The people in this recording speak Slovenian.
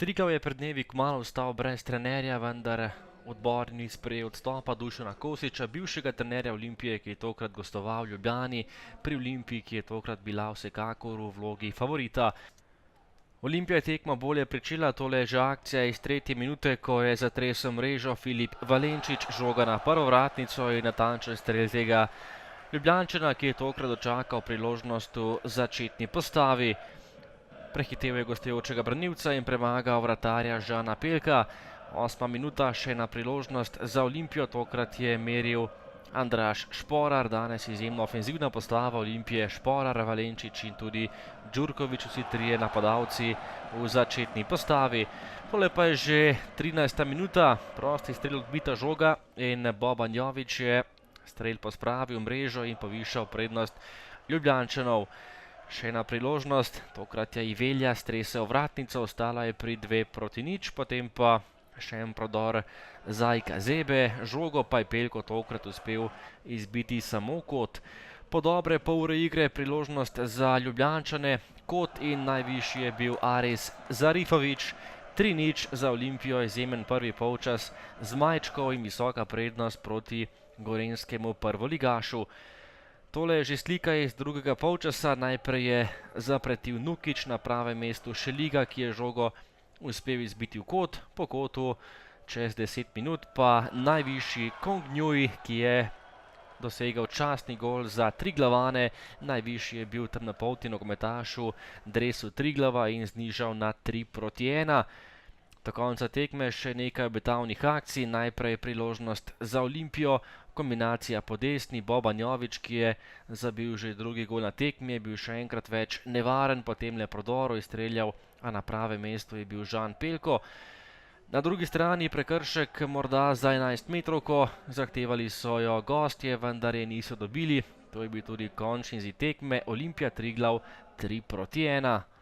Triglav je pred dnevi kmalu ostal brez trenerja, vendar odbor ni sprejel odstopa Dušana Kosiča, bivšega trenerja Olimpije, ki je tokrat gostoval v Ljubljani, pri Olimpiji, ki je tokrat bila vsekakor v vlogi favorita. Olimpija je tekmo bolje pričela, tole je že akcija iz 3. minute, ko je zatresel mrežo Filip Valenčič, žoga na prvo vratnico in natančen strel tega Ljubljančana, ki je tokrat dočakal priložnost v začetni postavi. Prehitev je gostujočega branilca in premagal vratarja Žana Pelka. 8. minuta, še ena priložnost za Olimpijo, tokrat je meril Andraž Šporar, danes izjemno ofenzivna postava Olimpije, Šporar, Valenčič in tudi Đurković, vsi trije napadalci v začetni postavi. Tole pa je že 13. minuta, prosti strel, odbita žoga in Boban Jović je strel pospravil mrežo in povišal prednost Ljubljančanov. Še ena priložnost, tokrat je Ivelja stresel vratnico, ostala je pri 2:0, potem pa še en prodor Zajka Zebe, žogo pa je Pelko tokrat uspel izbiti samo kot. Po dobre pol ure igre priložnost za Ljubljančane, kot in najvišji je bil Aris Zarifović. 3:0 za Olimpijo, izjemen prvi polčas, zmajčkov in visoka prednost proti gorenjskemu prvoligašu. Tole je že slika iz drugega polčasa, najprej je zapretil Nukić, na pravem mestu Šeliga, ki je žogo uspel izbiti v kot, po kotu čez 10 minut pa najvišji Kongnjuj, ki je dosegal častni gol za Triglavane, najvišji je bil temnopolti nogometaš v dresu Triglava in znižal na 3:1. Do konca tekme še nekaj obetavnih akcij, najprej priložnost za Olimpijo, kombinacija po desni, Boban Jović, ki je zabil že drugi gol na tekmi, je bil še enkrat več nevaren, potem le prodoru izstreljal, a na pravem mestu je bil Žan Pelko. Na drugi strani prekršek morda za 11 metrovko, zahtevali so jo gostje, vendar je niso dobili. To je bil tudi končni izid tekme, Olimpija Triglav 3:1.